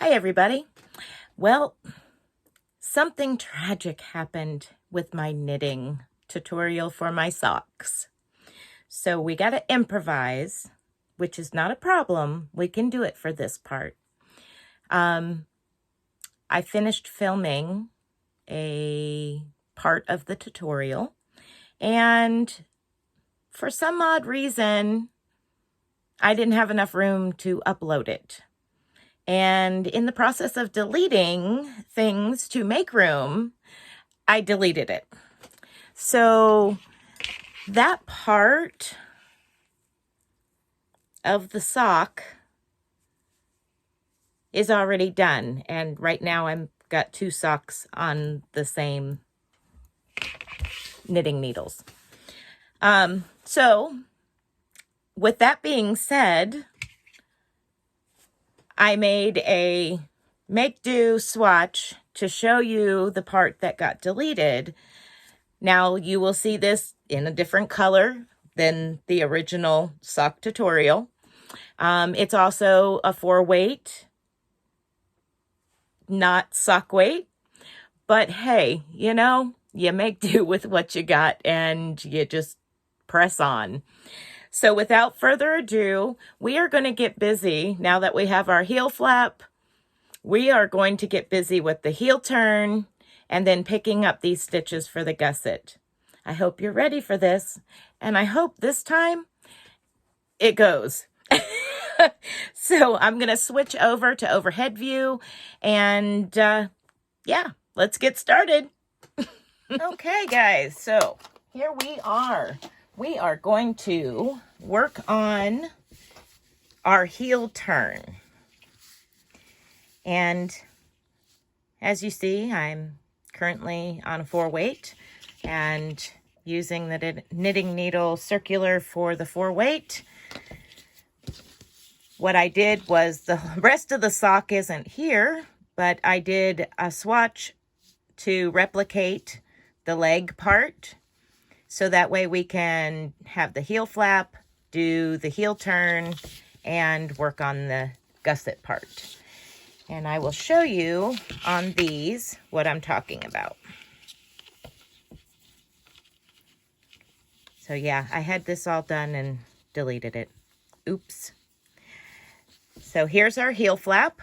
Hi, everybody. Well, something tragic happened with my knitting tutorial for my socks. So we got to improvise, which is not a problem. We can do it for this part. I finished filming a part of the tutorial, and for some odd reason, I didn't have enough room to upload it. And in the process of deleting things to make room, I deleted it. So that part of the sock is already done. And right now I've got 2 socks on the same knitting needles. So with that being said, I made a make-do swatch to show you the part that got deleted. Now you will see this in a different color than the original sock tutorial. It's also a 4-weight, not sock weight. But hey, you make do with what you got and you just press on. So without further ado, we are going to get busy. Now that we have our heel flap, we are going to get busy with the heel turn and then picking up these stitches for the gusset. I hope you're ready for this, and I hope this time it goes. So I'm going to switch over to overhead view, and yeah, let's get started. Okay, guys, so here we are. We are going to work on our heel turn. And as you see, I'm currently on a 4-weight and using the knitting needle circular for the 4-weight. What I did was, the rest of the sock isn't here, but I did a swatch to replicate the leg part. So that way we can have the heel flap, do the heel turn, and work on the gusset part. And I will show you on these what I'm talking about. So yeah, I had this all done and deleted it. Oops. So here's our heel flap.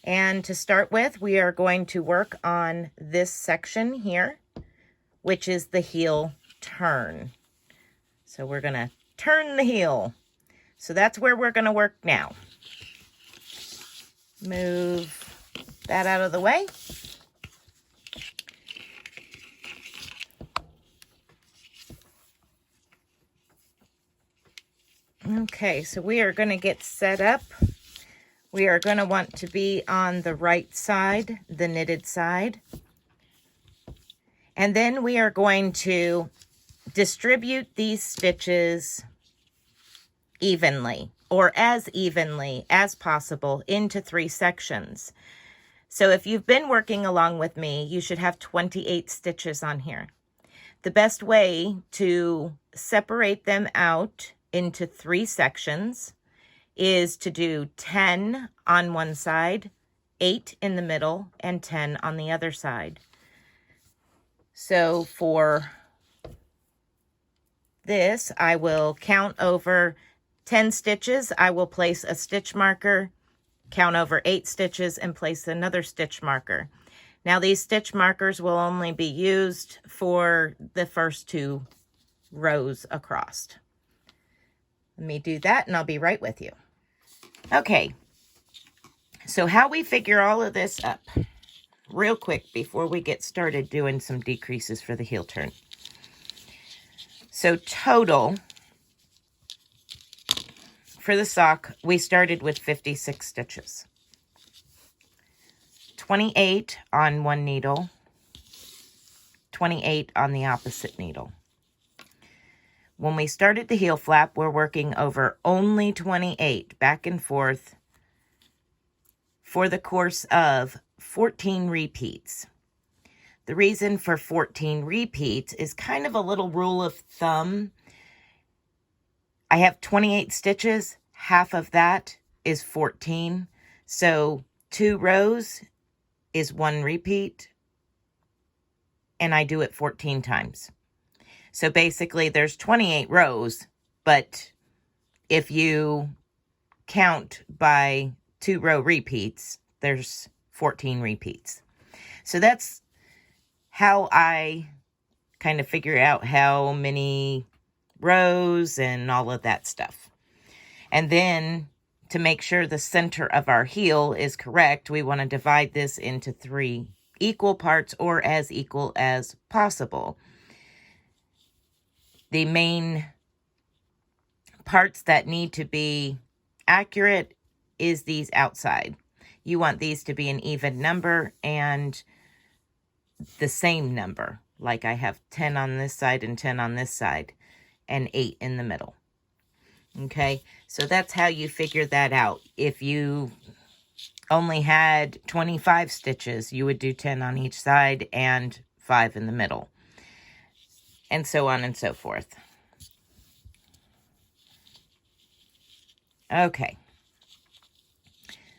And to start with, we are going to work on this section here, which is the heel turn. So we're going to turn the heel. So that's where we're going to work now. Move that out of the way. Okay, so we are going to get set up. We are going to want to be on the right side, the knitted side. And then we are going to distribute these stitches evenly, or as evenly as possible, into 3 sections. So if you've been working along with me, you should have 28 stitches on here. The best way to separate them out into 3 sections is to do 10 on one side, 8 in the middle, and 10 on the other side. So for this, I will count over 10 stitches. I will place a stitch marker, count over 8 stitches, and place another stitch marker. Now these stitch markers will only be used for the first 2 rows across. Let me do that and I'll be right with you. Okay, so how we figure all of this up, real quick before we get started doing some decreases for the heel turn. So total for the sock, we started with 56 stitches. 28 on one needle, 28 on the opposite needle. When we started the heel flap, we're working over only 28 back and forth for the course of 14 repeats. The reason for 14 repeats is kind of a little rule of thumb. I have 28 stitches, half of that is 14. So 2 rows is 1 repeat, and I do it 14 times. So basically there's 28 rows, but if you count by 2 row repeats, there's 14 repeats. So that's how I kind of figure out how many rows and all of that stuff. And then to make sure the center of our heel is correct, we want to divide this into 3 equal parts, or as equal as possible. The main parts that need to be accurate is these outside. You want these to be an even number and the same number. Like I have 10 on this side and 10 on this side and 8 in the middle. Okay, so that's how you figure that out. If you only had 25 stitches, you would do 10 on each side and 5 in the middle, and so on and so forth. Okay,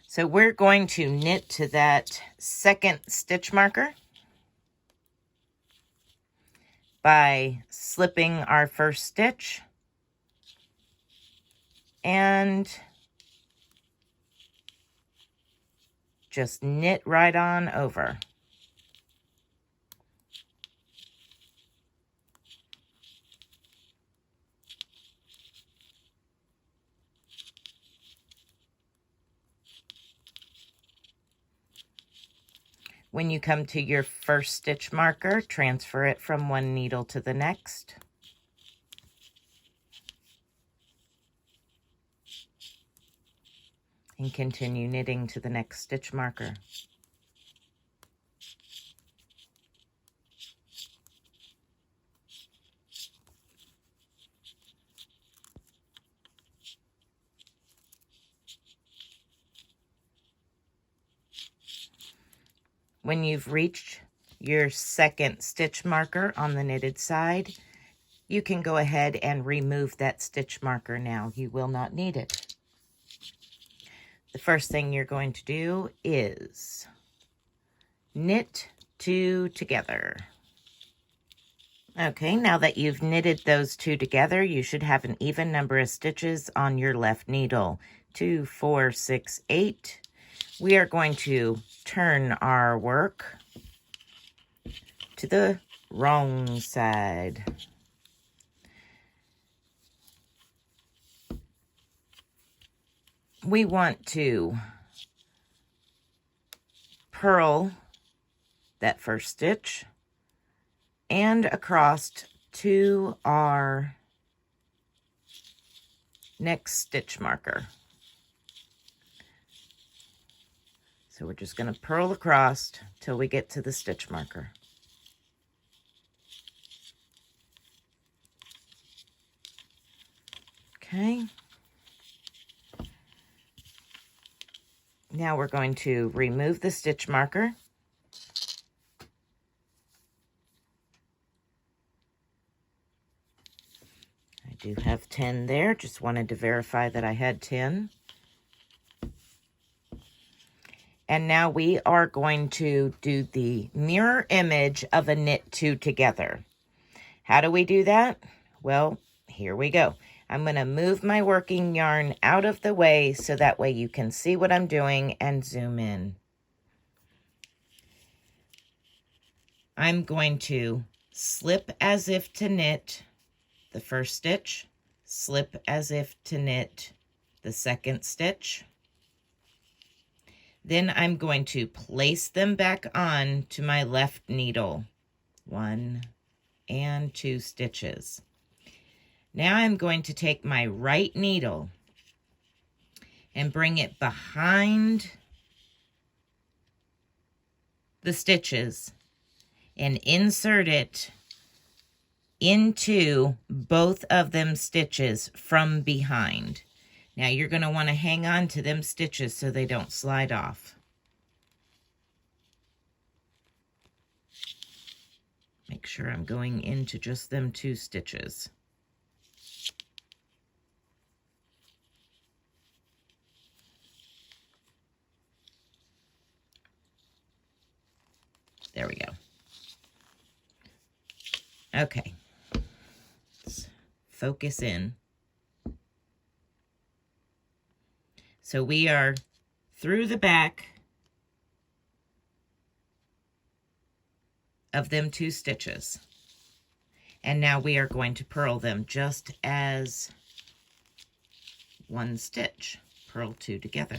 so we're going to knit to that second stitch marker by slipping our first stitch and just knit right on over. When you come to your first stitch marker, transfer it from one needle to the next. And continue knitting to the next stitch marker. When you've reached your second stitch marker on the knitted side, you can go ahead and remove that stitch marker now. You will not need it. The first thing you're going to do is knit 2 together. Okay, now that you've knitted those 2 together, you should have an even number of stitches on your left needle. 2, 4, 6, 8. We are going to turn our work to the wrong side. We want to purl that first stitch and across to our next stitch marker. So we're just going to purl across till we get to the stitch marker. Okay. Now we're going to remove the stitch marker. I do have 10 there. Just wanted to verify that I had 10. And now we are going to do the mirror image of a knit 2 together. How do we do that? Well, here we go. I'm going to move my working yarn out of the way so that way you can see what I'm doing and zoom in. I'm going to slip as if to knit the first stitch, slip as if to knit the second stitch. Then I'm going to place them back on to my left needle. 1 and 2 stitches. Now I'm going to take my right needle and bring it behind the stitches and insert it into both of them stitches from behind. Now you're going to want to hang on to them stitches so they don't slide off. Make sure I'm going into just them 2 stitches. Okay. Let's focus in. So we are through the back of them 2 stitches. And now we are going to purl them just as 1 stitch. Purl 2 together.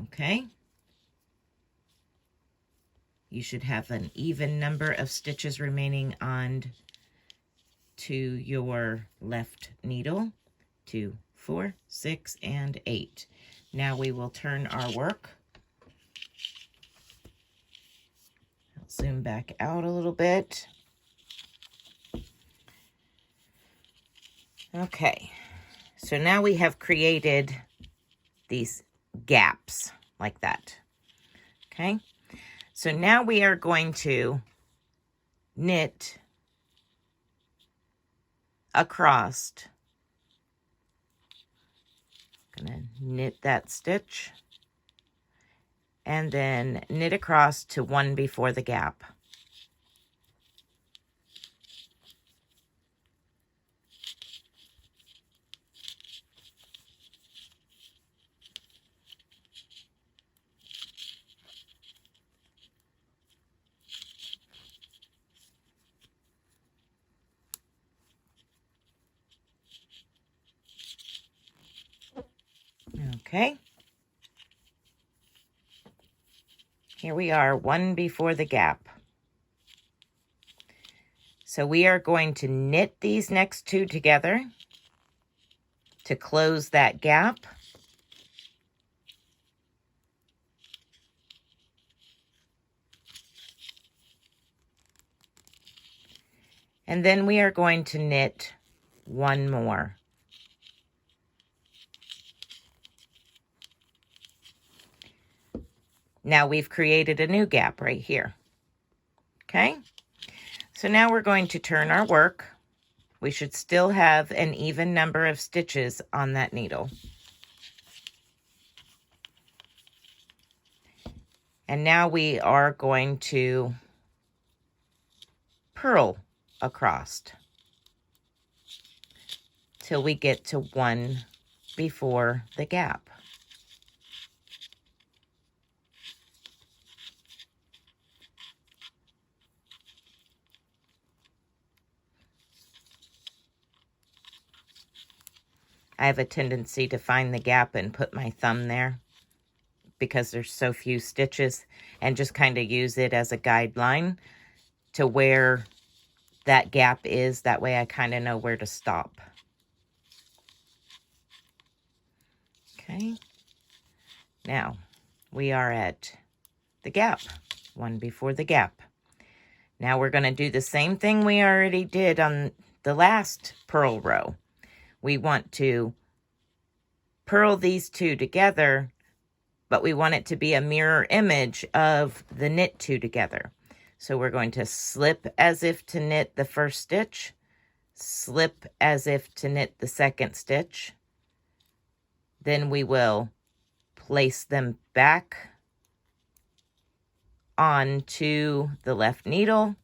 Okay. You should have an even number of stitches remaining on to your left needle. 2, 4, 6, and 8. Now we will turn our work. I'll zoom back out a little bit. Okay, so now we have created these gaps like that. Okay, so now we are going to knit across. I'm going to knit that stitch and then knit across to 1 before the gap. Okay. Here we are, 1 before the gap. So we are going to knit these next 2 together to close that gap. And then we are going to knit 1 more. Now we've created a new gap right here. Okay, so now we're going to turn our work. We should still have an even number of stitches on that needle. And now we are going to purl across till we get to 1 before the gap. I have a tendency to find the gap and put my thumb there because there's so few stitches, and just kind of use it as a guideline to where that gap is. That way I kind of know where to stop. Okay, now we are at the gap, 1 before the gap. Now we're going to do the same thing we already did on the last purl row. We want to purl these 2 together, but we want it to be a mirror image of the knit 2 together. So we're going to slip as if to knit the first stitch, slip as if to knit the second stitch. Then we will place them back onto the left needle.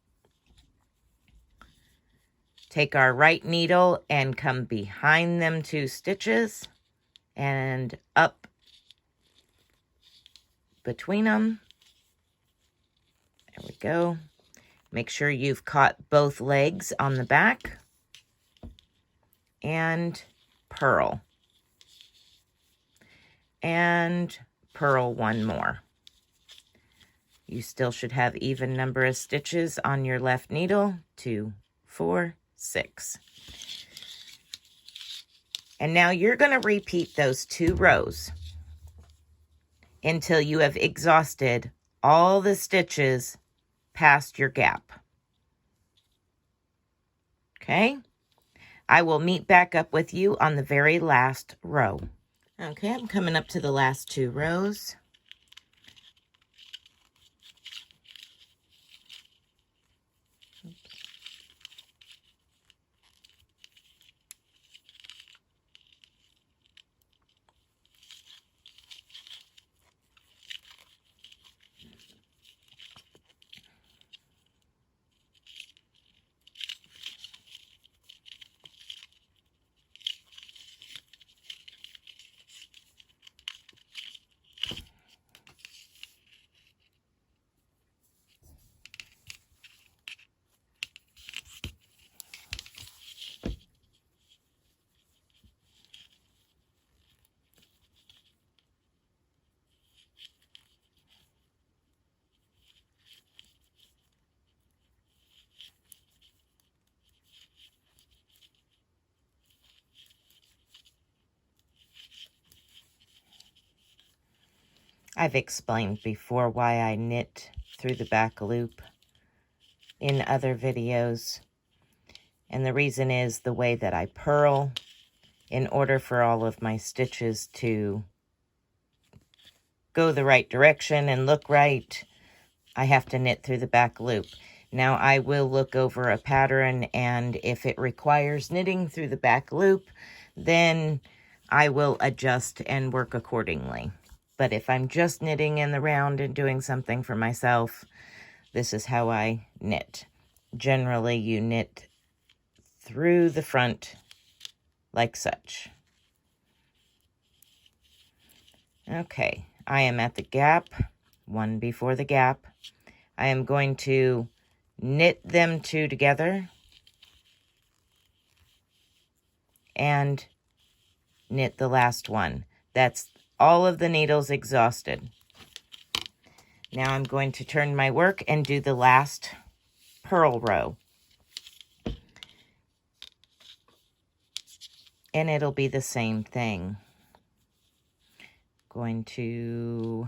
Take our right needle and come behind them 2 stitches and up between them. There we go. Make sure you've caught both legs on the back and purl. And purl 1 more. You still should have even number of stitches on your left needle. 2, 4, 6. And now you're going to repeat those 2 rows until you have exhausted all the stitches past your gap. Okay? I will meet back up with you on the very last row. Okay, I'm coming up to the last 2 rows. I've explained before why I knit through the back loop in other videos. And the reason is the way that I purl. In order for all of my stitches to go the right direction and look right, I have to knit through the back loop. Now I will look over a pattern, and if it requires knitting through the back loop, then I will adjust and work accordingly. But if I'm just knitting in the round and doing something for myself, this is how I knit. Generally, you knit through the front like such. Okay, I am at the gap, one before the gap. I am going to knit them two together and knit the last one. That's all of the needles exhausted. Now I'm going to turn my work and do the last purl row. And it'll be the same thing. Going to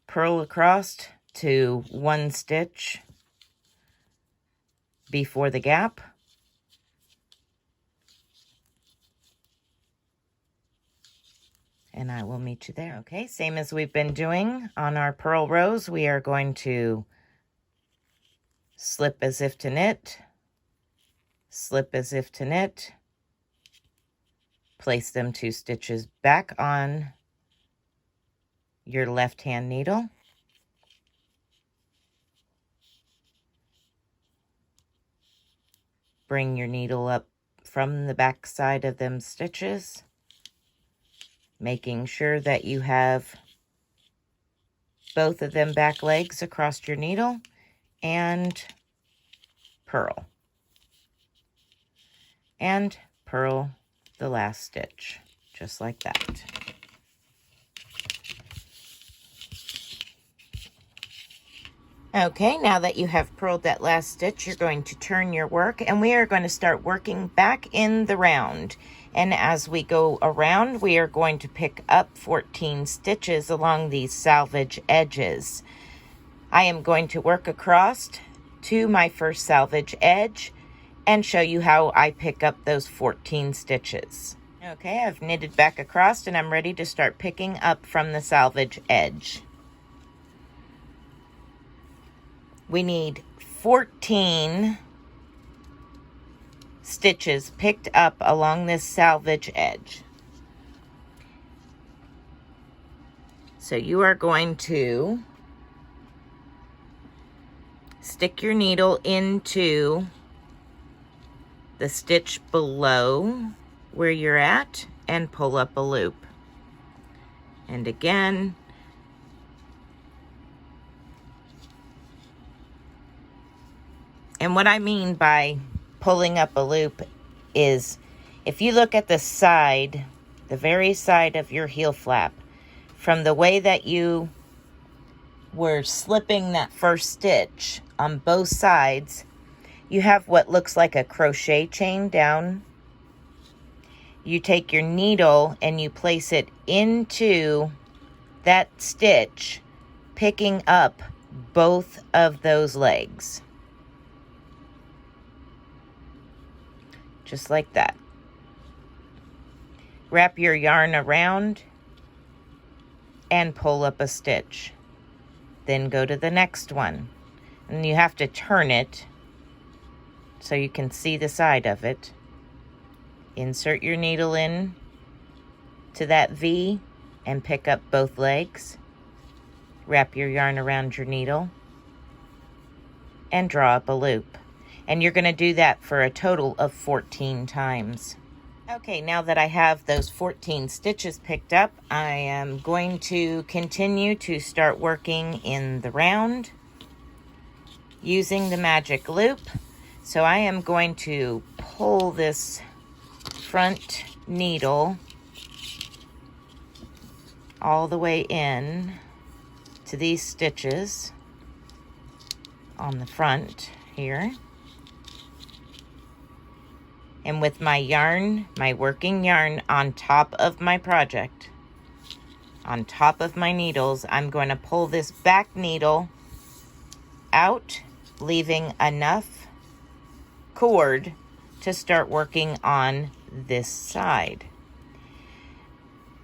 purl across to one stitch before the gap. And I will meet you there. Okay, same as we've been doing on our purl rows, we are going to slip as if to knit, slip as if to knit, place them 2 stitches back on your left hand needle, bring your needle up from the back side of them stitches, making sure that you have both of them back legs across your needle, and purl. And purl the last stitch, just like that. Okay, now that you have purled that last stitch, you're going to turn your work, and we are going to start working back in the round. And as we go around, we are going to pick up 14 stitches along these salvage edges. I am going to work across to my first salvage edge and show you how I pick up those 14 stitches. Okay, I've knitted back across and I'm ready to start picking up from the salvage edge. We need 14 stitches picked up along this salvage edge. So you are going to stick your needle into the stitch below where you're at and pull up a loop. And again, and what I mean by pulling up a loop is if you look at the side, the very side of your heel flap, from the way that you were slipping that first stitch on both sides, you have what looks like a crochet chain down. You take your needle and you place it into that stitch, picking up both of those legs. Just like that. Wrap your yarn around and pull up a stitch. Then go to the next one. And you have to turn it so you can see the side of it. Insert your needle in to that V and pick up both legs. Wrap your yarn around your needle and draw up a loop. And you're going to do that for a total of 14 times. Okay, now that I have those 14 stitches picked up, I am going to continue to start working in the round using the magic loop. So I am going to pull this front needle all the way in to these stitches on the front here. And with my yarn, my working yarn on top of my project, on top of my needles, I'm going to pull this back needle out, leaving enough cord to start working on this side.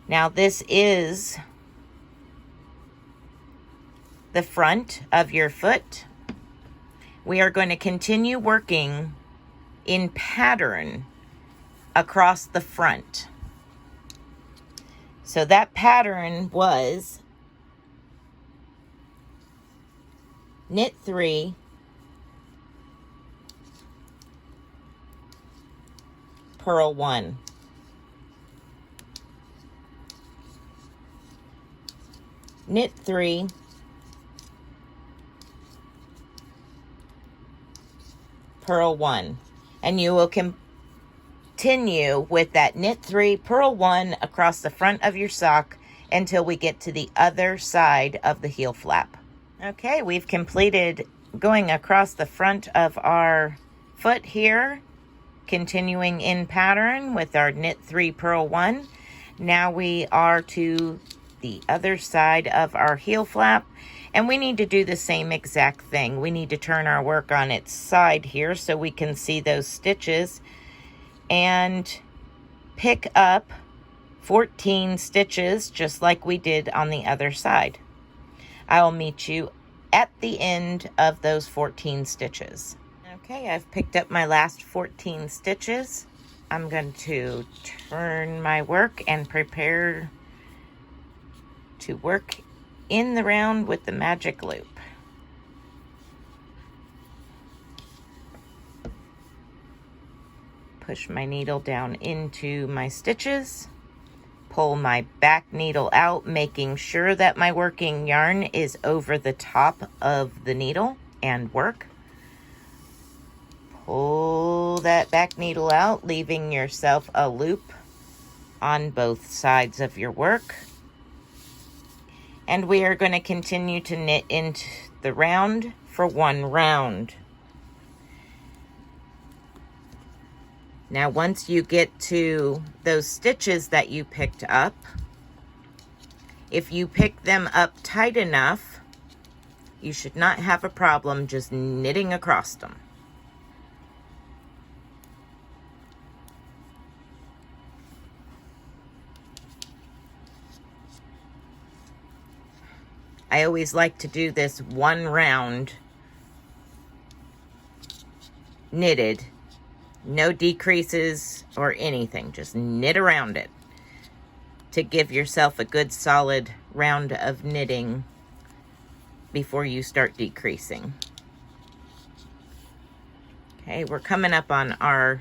Now this is the front of your foot. We are going to continue working in pattern across the front. So that pattern was knit 3, purl 1. Knit 3, purl 1. And you will continue with that knit 3, purl 1 across the front of your sock until we get to the other side of the heel flap. Okay, we've completed going across the front of our foot here, continuing in pattern with our knit 3, purl 1. Now we are to the other side of our heel flap, and we need to do the same exact thing. We need to turn our work on its side here so we can see those stitches and pick up 14 stitches just like we did on the other side. I'll meet you at the end of those 14 stitches. Okay, I've picked up my last 14 stitches. I'm going to turn my work and prepare to work in the round with the magic loop. Push my needle down into my stitches, pull my back needle out, making sure that my working yarn is over the top of the needle, and work. Pull that back needle out, leaving yourself a loop on both sides of your work. And we are going to continue to knit into the round for 1 round. Now, once you get to those stitches that you picked up, if you pick them up tight enough, you should not have a problem just knitting across them. I always like to do this 1 round knitted, no decreases or anything, just knit around it to give yourself a good solid round of knitting before you start decreasing. Okay, we're coming up on our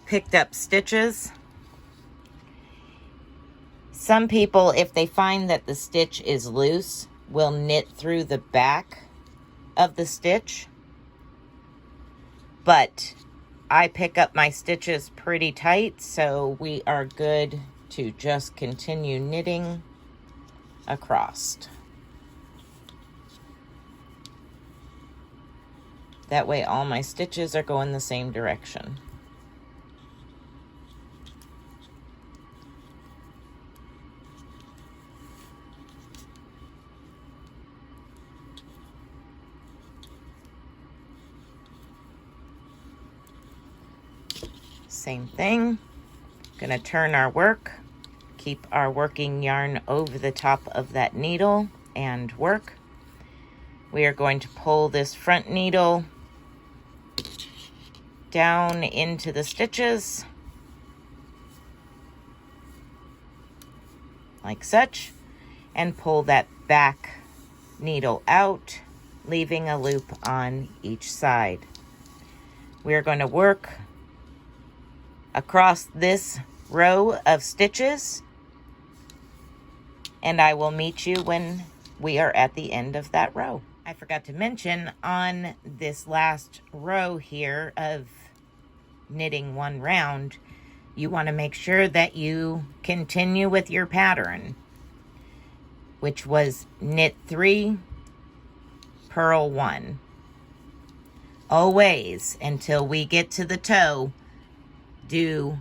picked up stitches. Some people, if they find that the stitch is loose, will knit through the back of the stitch. But I pick up my stitches pretty tight, so we are good to just continue knitting across. That way all my stitches are going the same direction. Same thing. Gonna turn our work, keep our working yarn over the top of that needle and work. We are going to pull this front needle down into the stitches like such, and pull that back needle out, leaving a loop on each side. We are going to work across this row of stitches, and I will meet you when we are at the end of that row. I forgot to mention, on this last row here of knitting 1 round, you want to make sure that you continue with your pattern, which was knit 3, purl 1. always, until we get to the toe, do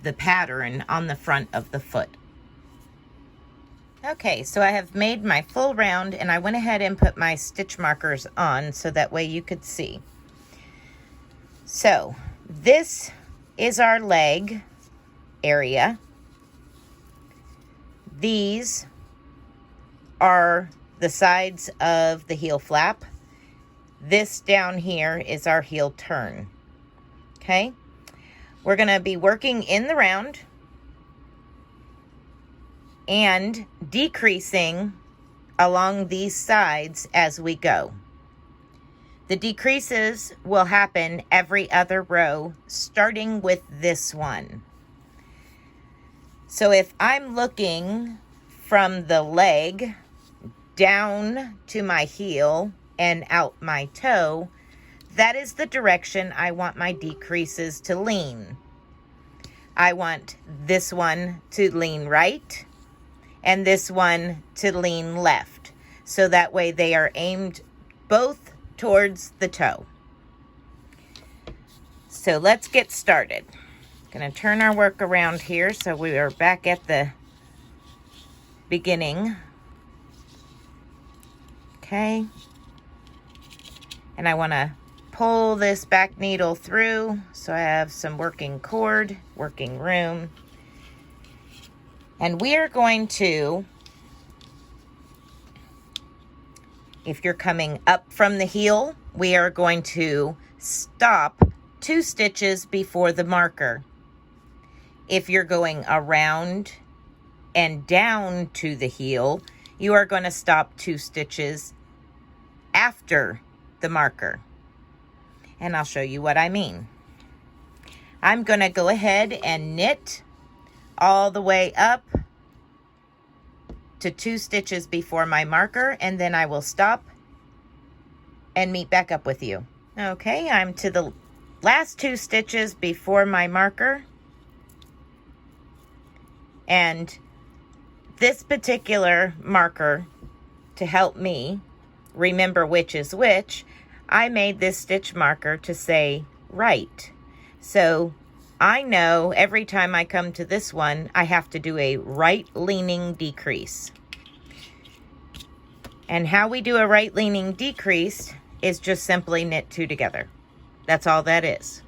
the pattern on the front of the foot. Okay, so I have made my full round, and I went ahead and put my stitch markers on so that way you could see. So this is our leg area. These are the sides of the heel flap. This down here is our heel turn. Okay, we're going to be working in the round and decreasing along these sides as we go. The decreases will happen every other row, starting with this one. So if I'm looking from the leg down to my heel and out my toe, that is the direction I want my decreases to lean. I want this one to lean right and this one to lean left. So that way they are aimed both towards the toe. So let's get started. Going to turn our work around here so we are back at the beginning. Okay. And I want to pull this back needle through so I have some working cord, working room. And we are going to, if you're coming up from the heel, we are going to stop 2 stitches before the marker. If you're going around and down to the heel, you are going to stop 2 stitches after the marker. And I'll show you what I mean. I'm going to go ahead and knit all the way up to 2 stitches before my marker, and then I will stop and meet back up with you. Okay, I'm to the last 2 stitches before my marker, and this particular marker, to help me remember which is which, I made this stitch marker to say right. So I know every time I come to this one, I have to do a right leaning decrease. And how we do a right leaning decrease is just simply knit 2 together. That's all that is.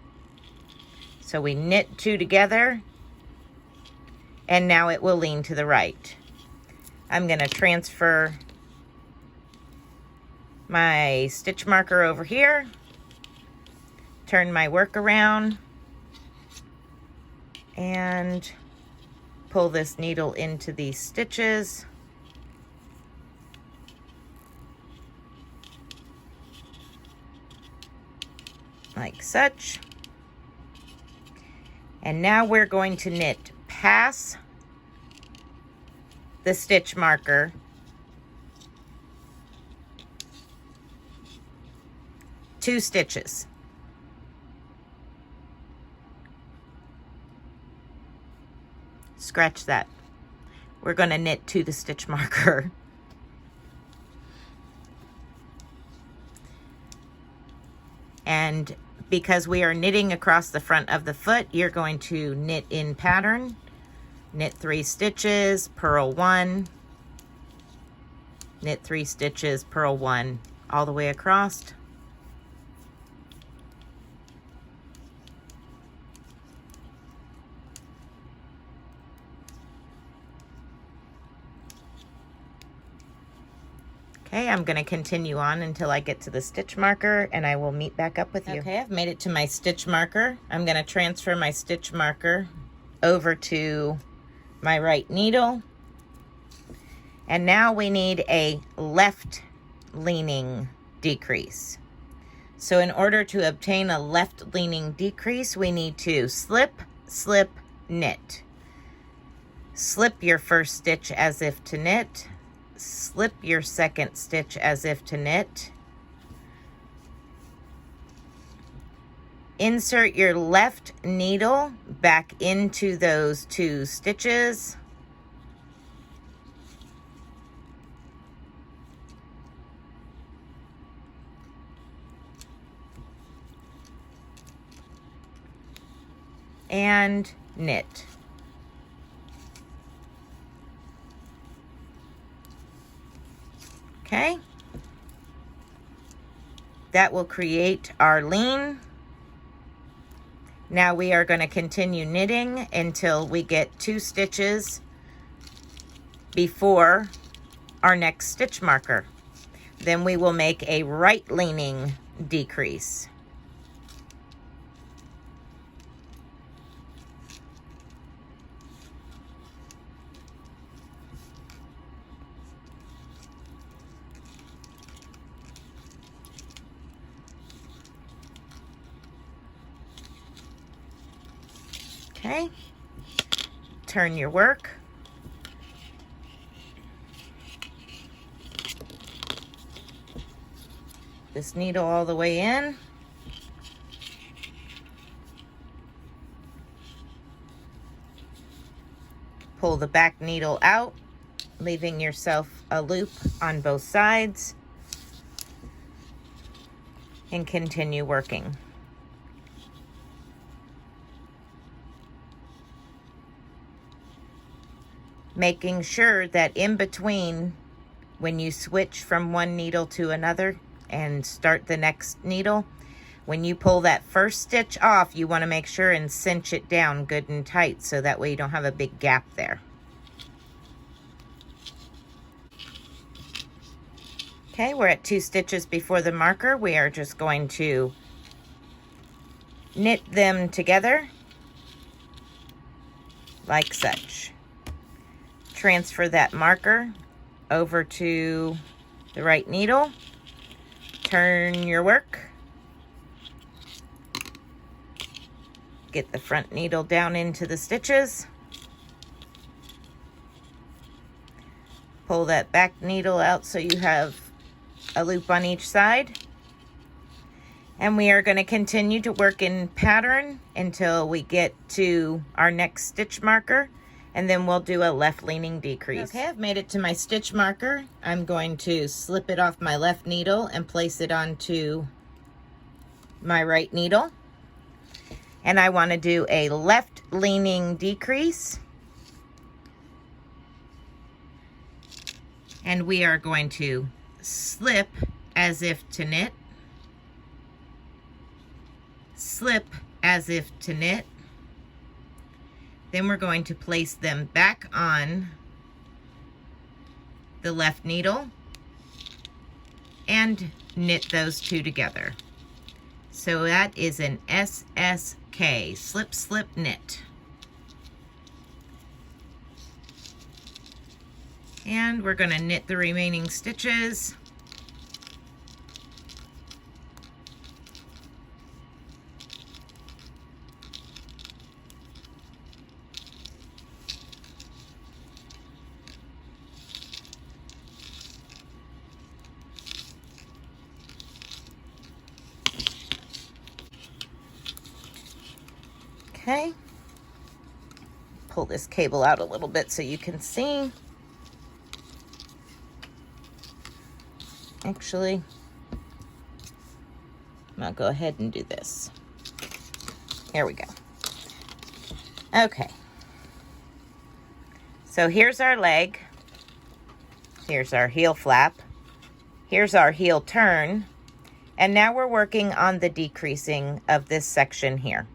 So we knit 2 together, and now it will lean to the right. I'm going to transfer my stitch marker over here, turn my work around, and pull this needle into these stitches. Like such. And now we're going to knit past the stitch marker two stitches. Scratch that. We're going to knit to the stitch marker. And because we are knitting across the front of the foot, you're going to knit in pattern, knit 3 stitches, purl 1, knit 3 stitches, purl 1, all the way across. Okay, I'm going to continue on until I get to the stitch marker, and I will meet back up with you. Okay, I've made it to my stitch marker. I'm going to transfer my stitch marker over to my right needle. And now we need a left leaning decrease. So in order to obtain a left leaning decrease, we need to slip, slip, knit. Slip your first stitch as if to knit. Slip your second stitch as if to knit. Insert your left needle back into those 2 stitches. and knit. Okay, that will create our lean. Now we are going to continue knitting until we get 2 stitches before our next stitch marker. Then we will make a right leaning decrease. Okay, turn your work. This needle all the way in. Pull the back needle out, leaving yourself a loop on both sides, and continue working. Making sure that in between, when you switch from one needle to another and start the next needle, when you pull that first stitch off, you want to make sure and cinch it down good and tight so that way you don't have a big gap there. Okay, we're at 2 stitches before the marker. We are just going to knit them together like such. Transfer that marker over to the right needle. Turn your work. Get the front needle down into the stitches. Pull that back needle out so you have a loop on each side. And we are going to continue to work in pattern until we get to our next stitch marker. And then we'll do a left leaning decrease. Okay, I've made it to my stitch marker. I'm going to slip it off my left needle and place it onto my right needle. And I want to do a left leaning decrease. And we are going to slip as if to knit. Slip as if to knit. Then we're going to place them back on the left needle and knit those 2 together. So that is an SSK, slip, slip, knit. And we're going to knit the remaining stitches. Okay, pull this cable out a little bit so you can see. Actually, I'll go ahead and do this. Here we go. Okay, so here's our leg. Here's our heel flap. Here's our heel turn. And now we're working on the decreasing of this section here.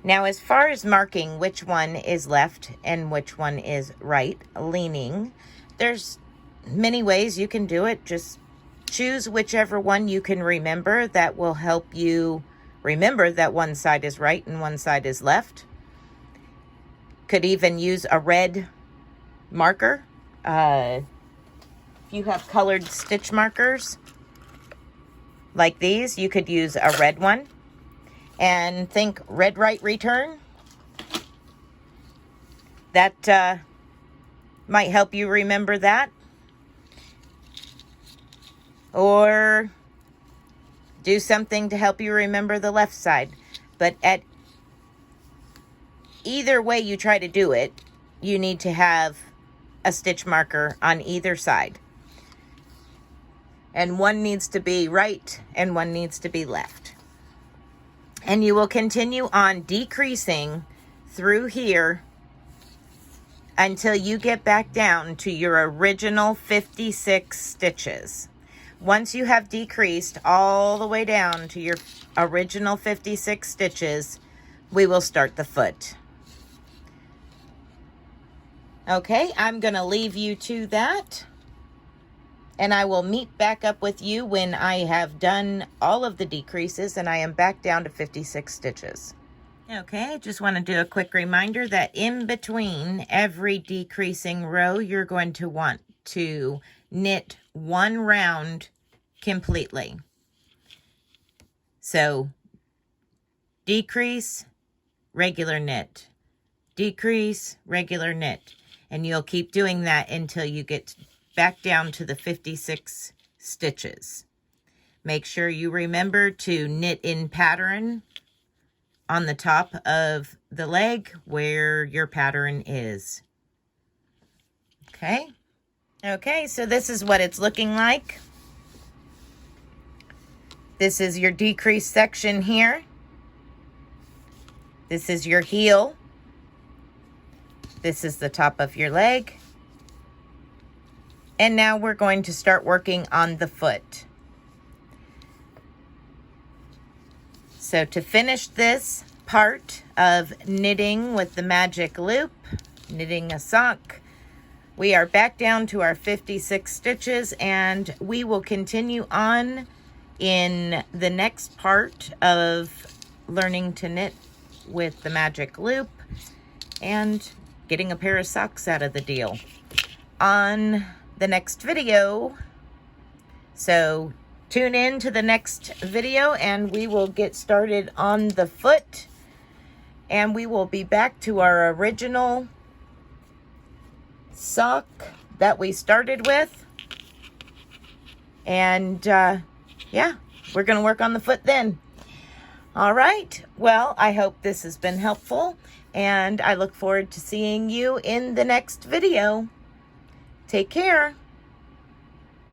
Now, as far as marking which one is left and which one is right leaning, there's many ways you can do it. Just choose whichever one you can remember that will help you remember that one side is right and one side is left. Could even use a red marker. If you have colored stitch markers like these, you could use a red one. And think red right return. That might help you remember that. Or do something to help you remember the left side. But at either way you try to do it, you need to have a stitch marker on either side. And one needs to be right and one needs to be left. And you will continue on decreasing through here until you get back down to your original 56 stitches. Once you have decreased all the way down to your original 56 stitches, we will start the foot. Okay, I'm going to leave you to that, and I will meet back up with you when I have done all of the decreases and I am back down to 56 stitches. Okay, just want to do a quick reminder that in between every decreasing row, you're going to want to knit one round completely. So decrease, regular knit, decrease, regular knit, and you'll keep doing that until you get back down to the 56 stitches. Make sure you remember to knit in pattern on the top of the leg where your pattern is. Okay, so this is what it's looking like. This is your decrease section here. This is your heel. This is the top of your leg. And now we're going to start working on the foot. So to finish this part of knitting with the magic loop, knitting a sock, we are back down to our 56 stitches, and we will continue on in the next part of learning to knit with the magic loop and getting a pair of socks out of the deal on the next video. So tune in to the next video and we will get started on the foot, and we will be back to our original sock that we started with. And yeah, we're going to work on the foot then. All right. Well, I hope this has been helpful, and I look forward to seeing you in the next video. Take care.